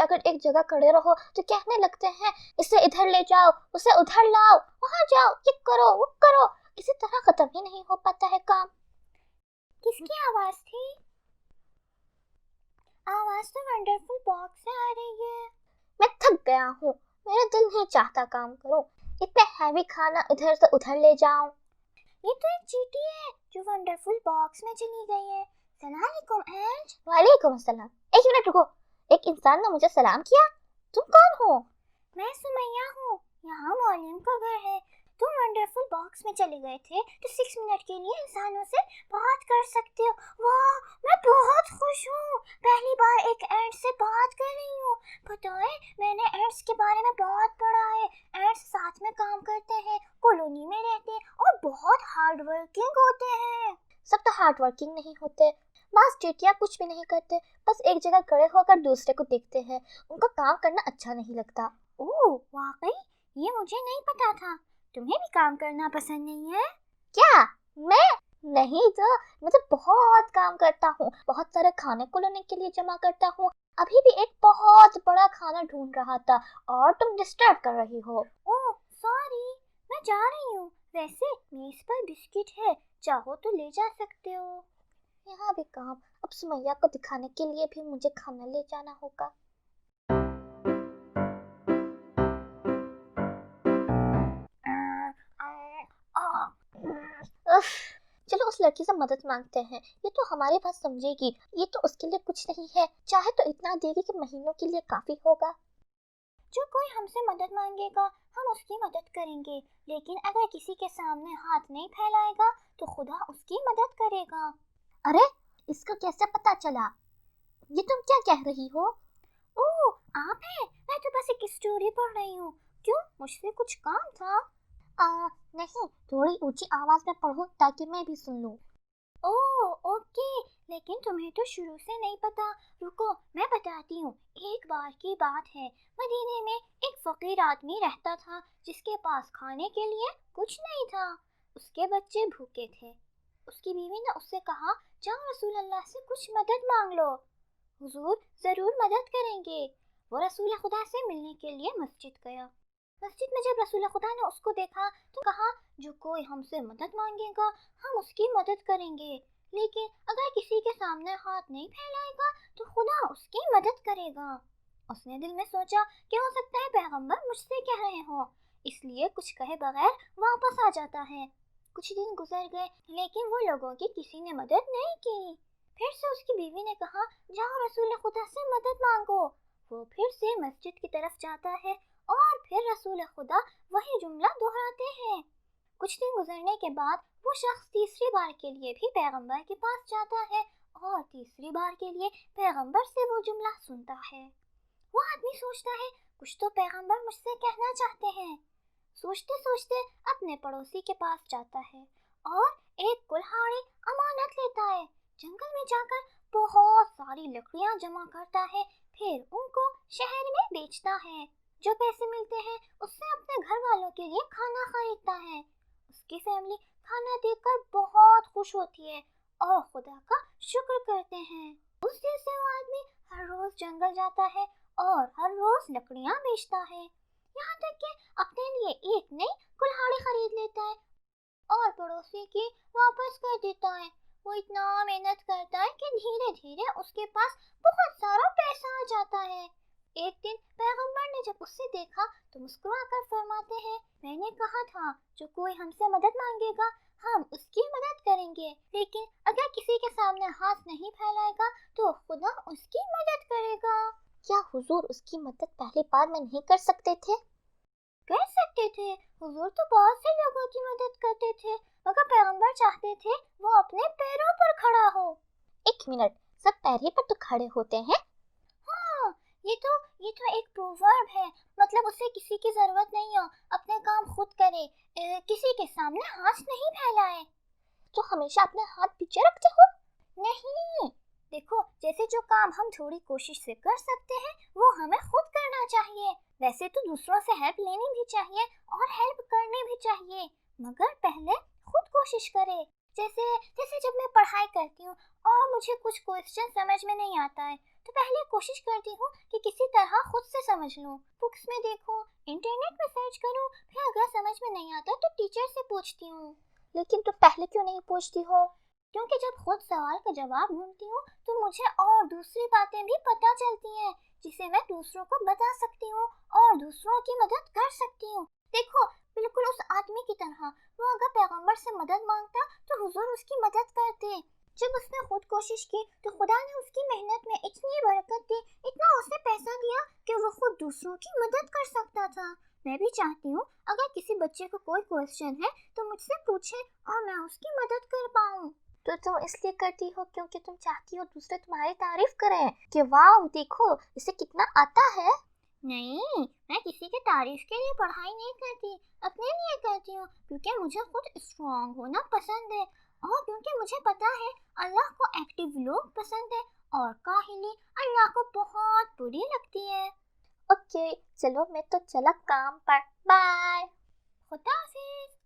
अगर एक जगह खड़े रहो तो कहने लगते हैं इसे इधर ले जाओ, उसे उधर लाओ, वहां जाओ, ये करो वो करो, किसी तरह खत्म ही नहीं हो पाता है काम। किसकी आवाज थी? आवाज तो वंडरफुल बॉक्स से आ रही है। मैं थक गया हूँ, मेरा दिल नहीं चाहता काम करूं, इतने हैवी खाना इधर से उधर ले जाऊं। ये तो एक चींटी है जो वंडरफुल बॉक्स में चली गई है। सलाम अलैकुम एंज। वालेकुम अस्सलाम। एक मिनट रुको, एक इंसान ने मुझे सलाम किया। तुम कौन हो? मैं सुमैया हूँ, यहाँ मौलिम का घर है। तुम वंडरफुल बॉक्स में चले गए थे तो 6 मिनट के लिए इंसानों से बात कर सकते हो। वाह, मैं बहुत खुश हूँ, पहली बार एक एंट से बात कर रही हूँ। पता है, मैंने एंट्स के बारे में बहुत पढ़ा है। एंट्स साथ में काम करते हैं, कॉलोनी में रहते हैं और बहुत हार्ड वर्किंग होते हैं। सब तो हार्ड वर्किंग नहीं होते, बास चींटियां कुछ भी नहीं करते, बस एक जगह खड़े होकर दूसरे को देखते हैं। उनका काम करना अच्छा नहीं लगता। ओह वाकई, ये मुझे नहीं पता था। तुम्हें भी काम करना पसंद नहीं है क्या? मैं नहीं तो, मैं तो बहुत काम करता हूँ, बहुत सारे खाने कॉलोनी के लिए जमा करता हूँ। अभी भी एक बहुत बड़ा खाना ढूंढ रहा था और तुम डिस्टर्ब कर रही हो। ओह सॉरी, मैं जा रही हूँ। वैसे मेज पर बिस्किट है, चाहो तो ले जा सकते हो। यहाँ भी काम, अब सुमैया को दिखाने के लिए भी मुझे खाना ले जाना होगा। चलो उस लड़की से मदद मांगते हैं, ये तो हमारी बात समझेगी। ये तो उसके लिए कुछ नहीं है, चाहे तो इतना देगी कि महीनों के लिए काफी होगा। जो कोई हमसे मदद मांगेगा हम उसकी मदद करेंगे, लेकिन अगर किसी के सामने हाथ नहीं फैलाएगा तो खुदा उसकी मदद करेगा। अरे, इसका कैसे पता चला? ये तुम क्या कह रही हो? ओह आप हैं, मैं तो बस एक स्टोरी पढ़ रही हूँ। क्यों, मुझसे कुछ काम था? नहीं, थोड़ी ऊंची आवाज में पढ़ो ताकि मैं भी सुन लूं। ओह ओके, लेकिन तुम्हें तो शुरू से नहीं पता। रुको मैं बताती हूँ। एक बार की बात है, मदीने में एक फकीर आदमी रहता था जिसके पास खाने के लिए कुछ नहीं था। उसके बच्चे भूखे थे। उसकी बीवी ने उससे कहा, जाओ रसूल अल्लाह से कुछ मदद मांग लो, हुजूर जरूर मदद करेंगे। वो रसूल खुदा से मिलने के लिए मस्जिद गया। मस्जिद में जब रसूल खुदा ने उसको देखा तो कहा, जो कोई हमसे मदद मांगेगा हम उसकी मदद करेंगे, लेकिन अगर किसी के सामने हाथ नहीं फैलाएगा तो खुदा उसकी मदद करेगा। उसने दिल में सोचा कि हो सकता है पैगंबर मुझसे कह रहे हो, इसलिए कुछ कहे बगैर वापस आ जाता है। कुछ दिन गुजर गए लेकिन वो लोगों की किसी ने मदद नहीं की। फिर से उसकी बीवी ने कहा, जाओ रसूल खुदा से मदद मांगो। वो फिर से मस्जिद की तरफ जाता है और फिर रसूल खुदा वही जुमला दोहराते हैं। कुछ दिन गुजरने के बाद वो शख्स तीसरी बार के लिए भी पैगंबर के पास जाता है और तीसरी बार के लिए पैगंबर से वो जुमला सुनता है। वो आदमी सोचता है, कुछ तो पैगंबर मुझसे कहना चाहते हैं। सोचते सोचते अपने पड़ोसी के पास जाता है और एक कुल्हाड़ी अमानत लेता है। जंगल में जाकर बहुत सारी लकड़ियां जमा करता है, फिर उनको शहर में बेचता है। जो पैसे मिलते हैं उससे अपने घर वालों के लिए खाना खरीदता है। उसकी फैमिली खाना देखकर बहुत खुश होती है और खुदा का शुक्र करते हैं। उस दिन से वो आदमी हर रोज जंगल जाता है और हर रोज लकड़ियां बेचता है, यहाँ तक कि अपने लिए एक नई कुल्हाड़ी खरीद लेता है और पड़ोसी की वापस कर देता है। वो इतना मेहनत करता है कि धीरे धीरे उसके पास बहुत सारा पैसा आ जाता है। एक दिन पैगंबर ने जब उससे देखा तो मुस्कुराकर फरमाते हैं, मैंने कहा था जो कोई हमसे मदद मांगेगा हम उसकी मदद करेंगे, लेकिन अगर किसी के सामने हाथ नहीं फैलाएगा तो खुदा उसकी मदद करेगा। क्या हुजूर उसकी मदद पहली बार में नहीं कर सकते थे? कर सकते थे, हुजूर तो बहुत से लोगों की मदद करते थे, मगर पैगंबर चाहते थे वो अपने पैरों पर खड़ा हो। एक मिनट, सब पैर ही पर तो खड़े होते हैं। हाँ, ये तो एक प्रोवर्ब है, मतलब उसे किसी की जरूरत नहीं हो, अपने काम खुद करे, किसी के सामने हाथ नहीं फैलाए। तो हमेशा अपने हाथ पीछे रखते हो? नहीं, देखो जैसे जो काम हम थोड़ी कोशिश से कर सकते हैं वो हमें खुद करना चाहिए। वैसे तो दूसरों से हेल्प लेनी भी चाहिए और हेल्प करनी भी चाहिए, मगर पहले खुद कोशिश करे। जैसे जैसे जब मैं पढ़ाई करती हूँ और मुझे कुछ क्वेश्चन समझ में नहीं आता है तो पहले कोशिश करती हूँ कि किसी तरह खुद से समझ लूँ। बुक्स में देखूँ, इंटरनेट में सर्च करूँ, फिर अगर समझ में नहीं आता तो टीचर से पूछती हूँ। लेकिन तुम पहले क्यों नहीं पूछती हो? क्योंकि जब खुद सवाल का जवाब ढूंढती हूँ तो मुझे और दूसरी बातें भी पता चलती हैं, जिसे मैं दूसरों को बता सकती हूँ और दूसरों की मदद कर सकती हूँ। देखो, बिल्कुल उस आदमी की तरह, वो अगर पैगंबर से मदद मांगता तो हुजूर उसकी मदद करते। जब उसने खुद कोशिश की तो खुदा ने उसकी मेहनत में इतनी बरकत दी, इतना उसे पैसा दिया कि वो खुद दूसरों की मदद कर सकता था। मैं भी चाहती हूँ अगर किसी बच्चे को कोई क्वेश्चन है तो मुझसे पूछे और मैं उसकी मदद कर पाऊँ। तो तुम इसलिए करती हो क्योंकि तुम चाहती हो दूसरे तुम्हारी तारीफ करें कि वाह देखो इसे कितना आता है? नहीं, मैं किसी की तारीफ के लिए पढ़ाई नहीं करती, अपने लिए करती हूँ, क्योंकि मुझे खुद स्ट्रॉन्ग होना पसंद है और क्योंकि मुझे पता है अल्लाह को एक्टिव लोग पसंद है और काहिली अल्लाह को बहुत बुरी लगती है। ओके चलो मैं तो चला काम पर। बाय। खुदा हाफिज।